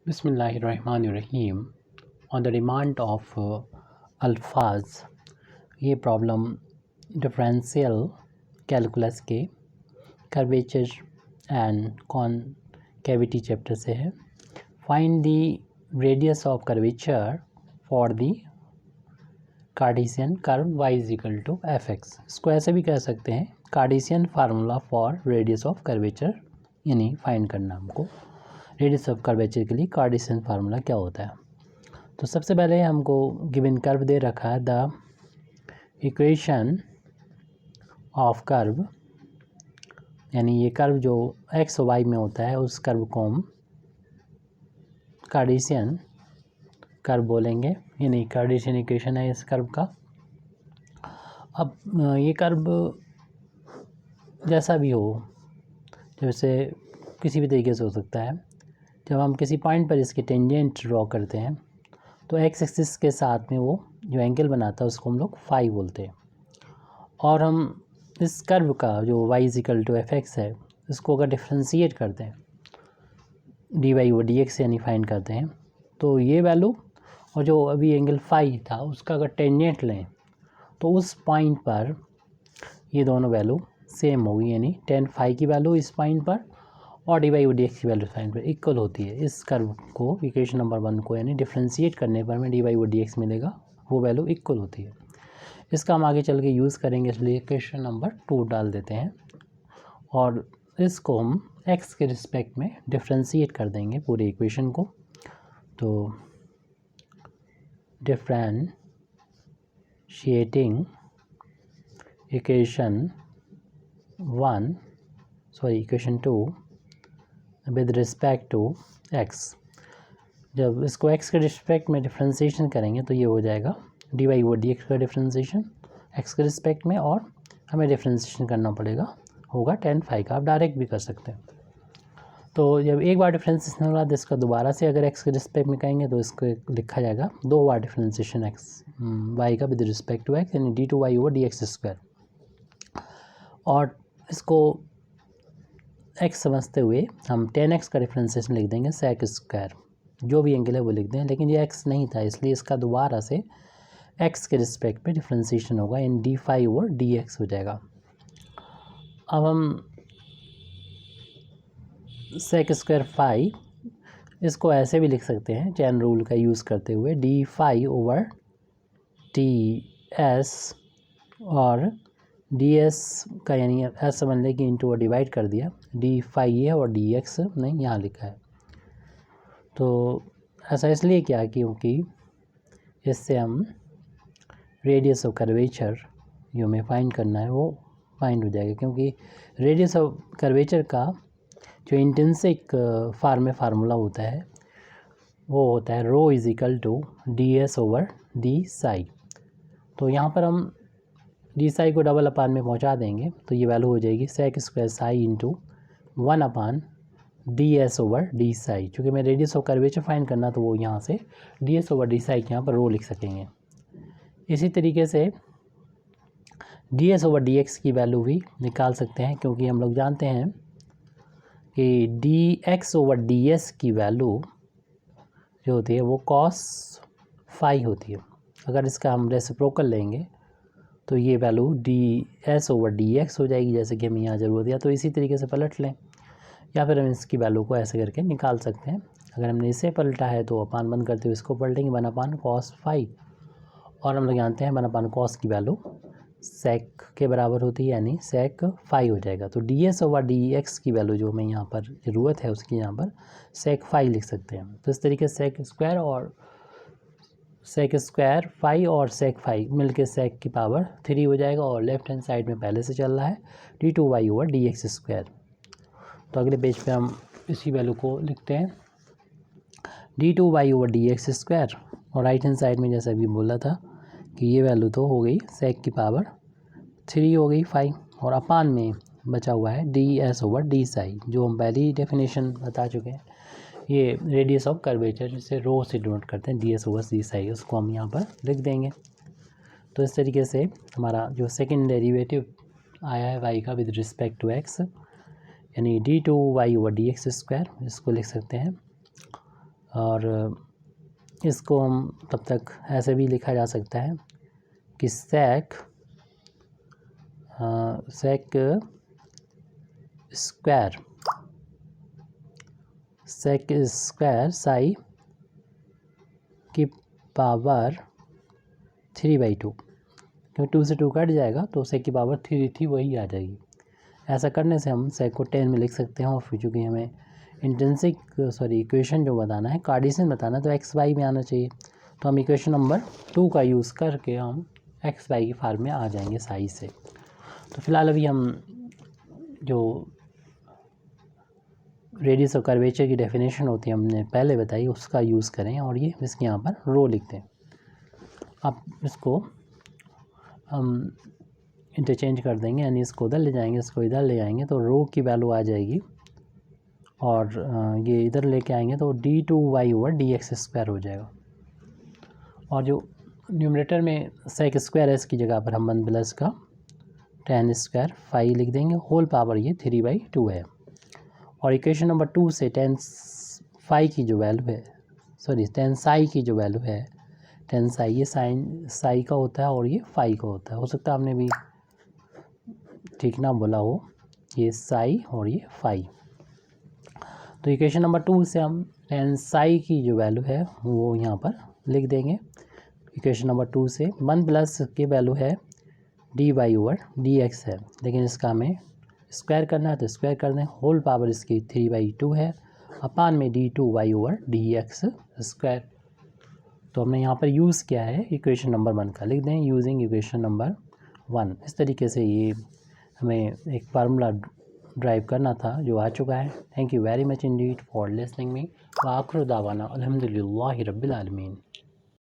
बिस्मिल्लाहिर्रहमानिर्रहीम। On the demand of अल्फाज, ये प्रॉब्लम डिफरेंशियल कैलकुलस के कर्वेचर एंड कॉनकेविटी चैप्टर से है। Find the radius of curvature for the Cartesian curve y is equal to f x. इसको ऐसे भी कह सकते हैं Cartesian formula for radius of curvature, यानी फाइंड करना हमको रेडियस ऑफ कर्वेचर के लिए कार्टेशियन फार्मूला क्या होता है। तो सबसे पहले हमको गिवन कर्व दे रखा है, द इक्वेशन ऑफ कर्व, यानी ये कर्व जो एक्स वाई में होता है उस कर्व को हम कार्टेशियन कर्व बोलेंगे, यानी कार्टेशियन इक्वेशन है इस कर्व का। अब ये कर्व जैसा भी हो, जैसे किसी भी तरीके से हो सकता है। जब हम किसी पॉइंट पर इसके टेंजेंट ड्रॉ करते हैं तो एक्स एक्सिस के साथ में वो जो एंगल बनाता है उसको हम लोग फाई बोलते हैं। और हम इस कर्व का जो y is equal to f x है, इसको अगर डिफ्रेंशिएट करते हैं d y over D x यानी फाइंड करते हैं, तो ये वैल्यू और जो अभी एंगल फाई था उसका अगर टेंजेंट लें तो उस पॉइंट पर ये दोनों वैल्यू सेम होगी, यानी टेन फाई की वैल्यू इस पॉइंट पर और डी वाई डी एक्स की वैल्यू साइन पर इक्वल होती है। इस कर्व को इक्वेशन नंबर 1 को यानी डिफ्रेंशिएट करने पर हमें डी वाई डी एक्स मिलेगा, वो वैल्यू इक्वल होती है। इसका हम आगे चल के यूज़ करेंगे, इसलिए इक्वेशन नंबर 2 डाल देते हैं और इसको हम एक्स के रिस्पेक्ट में डिफ्रेंशिएट कर देंगे पूरी इक्वेशन को। तो differentiating equation 2 with respect to x. जब इसको एक्स के रिस्पेक्ट में डिफ्रेंशिएशन करेंगे तो ये हो जाएगा d y over D x का डिफ्रेंशिएशन एक्स के रिस्पेक्ट में, और हमें डिफ्रेंशिएशन करना पड़ेगा, होगा टेन फाई का। आप डायरेक्ट भी कर सकते हैं। तो जब एक बार डिफ्रेंशिएशन हो रहा है इसका दोबारा से अगर एक्स के रिस्पेक्ट में कहेंगे तो इसको लिखा जाएगा 2 बार डिफ्रेंशिएशन एक्स वाई का विद रिस्पेक्ट टू एक्स, यानी d two y over D x square. और इसको एक्स समझते हुए हम 10x का डिफ्रेंशिएशन लिख देंगे सेक स्क्वायर, जो भी एंगल है वो लिख दें, लेकिन ये एक्स नहीं था इसलिए इसका दोबारा से एक्स के रिस्पेक्ट में डिफ्रेंशिएशन होगा, in D phi over D X हो जाएगा। अब हम सेक स्क्वायर फाई, इसको ऐसे भी लिख सकते हैं चैन रूल का यूज़ करते हुए, d phi over t s, और डी एस का यानी एस समझ लें कि इंटू डिवाइड कर दिया, डी फाई है और डी एक्स नहीं यहाँ लिखा है। तो ऐसा इसलिए क्या, क्योंकि इससे हम रेडियस ऑफ कर्वेचर जो हमें फाइंड करना है वो फाइंड हो जाएगा, क्योंकि रेडियस ऑफ कर्वेचर का जो इंट्रिंसिक फार्मूला होता है वो होता है rho is equal to D S over D psi. तो यहाँ पर हम डी साई को डबल अपान में पहुँचा देंगे तो ये वैल्यू हो जाएगी sec square psi into 1 upon D S over D psi. चूँकि मैं रेडियस ऑफ कर्वेचर फाइंड करना तो वो यहाँ से D S over D Sai के यहाँ पर रो लिख सकेंगे। इसी तरीके से D S over D x की वैल्यू भी निकाल सकते हैं, क्योंकि हम लोग जानते हैं कि D x over D S की वैल्यू जो होती है वो कॉस फाई होती है। अगर इसका हम रेसिप्रोकल लेंगे तो ये value D S over D X हो जाएगी, जैसे कि हमें यहाँ ज़रूरत है। तो इसी तरीके से पलट लें, या फिर हम इसकी वैल्यू को ऐसे करके निकाल सकते हैं। अगर हमने इसे पलटा है तो अपान बंद करते हुए इसको पलटेंगे 1 अपान कॉस फाई, और हम लोग जानते हैं 1 अपान कॉस की वैल्यू सेक के बराबर होती है, यानी सेक फाई हो जाएगा। तो D S over D x की वैल्यू जो हमें यहाँ पर ज़रूरत है उसकी यहाँ पर सेक फाई लिख सकते हैं। तो इस तरीके से सेक स्क्वायर और सेक स्क्वायर फाई और सेक फाई मिलके सेक की पावर 3 हो जाएगा, और लेफ्ट हैंड साइड में पहले से चल रहा है d two y over D x square. तो अगले पेज पे हम इसी वैल्यू को लिखते हैं d two y over D x square, और राइट हैंड साइड में जैसा अभी बोला था कि ये वैल्यू तो हो गई सेक की पावर 3 हो गई फाई, और अपान में बचा हुआ है D S over D Sai, जो हम पहली डेफिनेशन बता चुके हैं। ये रेडियस ऑफ कर्वेचर जिसे रो से डिनोट करते हैं, D S over D Sai, उसको हम यहाँ पर लिख देंगे। तो इस तरीके से हमारा जो सेकंड डेरिवेटिव आया है वाई का विद रिस्पेक्ट टू एक्स, यानी d two y over D x square, इसको लिख सकते हैं और इसको हम तब तक ऐसे भी लिखा जा सकता है कि सेक स्क्वायर साई की पावर 3/2, क्योंकि 2 से 2 कट जाएगा तो सेक की पावर 3 थी वही आ जाएगी। ऐसा करने से हम सेक को 10 में लिख सकते हैं। और फिर चूँकि हमें इक्वेशन जो बताना है, कार्टेशियन बताना है, तो एक्स वाई में आना चाहिए। तो हम इक्वेशन नंबर 2 का यूज़ करके हम एक्स वाई की फॉर्म में आ जाएंगे साई से। तो फिलहाल अभी हम जो रेडियस और कर्वेचर की डेफिनेशन होती है हमने पहले बताई, उसका यूज़ करें और ये इसके यहाँ पर रो लिखते हैं। अब इसको हम इंटरचेंज कर देंगे, यानी इसको उधर ले जाएंगे, इसको इधर ले जाएंगे तो रो की वैल्यू आ जाएगी, और ये इधर लेके आएंगे तो d2y/dx² हो जाएगा। और जो न्यूमरेटर में सेक स्क्वायर है, इसकी जगह पर हम 1 + का tan² फाई लिख देंगे, होल पावर ये 3/2 है। और इक्वेशन नंबर 2 से tan साई की जो वैल्यू है, tan साई ये साइन साई का होता है और ये फाई का होता है। हो सकता है आपने भी ठीक ना बोला हो, ये साई और ये फाई। तो इक्वेशन नंबर 2 से हम tan साई की जो वैल्यू है वो यहाँ पर लिख देंगे। इक्वेशन नंबर 2 से 1 की वैल्यू है dy/dx है, लेकिन इसका हमें स्क्वायर करना है तो स्क्वायर कर दें, होल पावर इसकी 3/2 है, अपान में d2y/dx²। तो हमने यहाँ पर यूज़ किया है इक्वेशन नंबर 1 का, लिख दें यूजिंग इक्वेशन नंबर 1। इस तरीके से ये हमें एक फार्मूला ड्राइव करना था जो आ चुका है। Thank you very much Indeed for listening me. व आखिर दावाना अल्हम्दुलिल्लाहि रब्बिल आलमीन।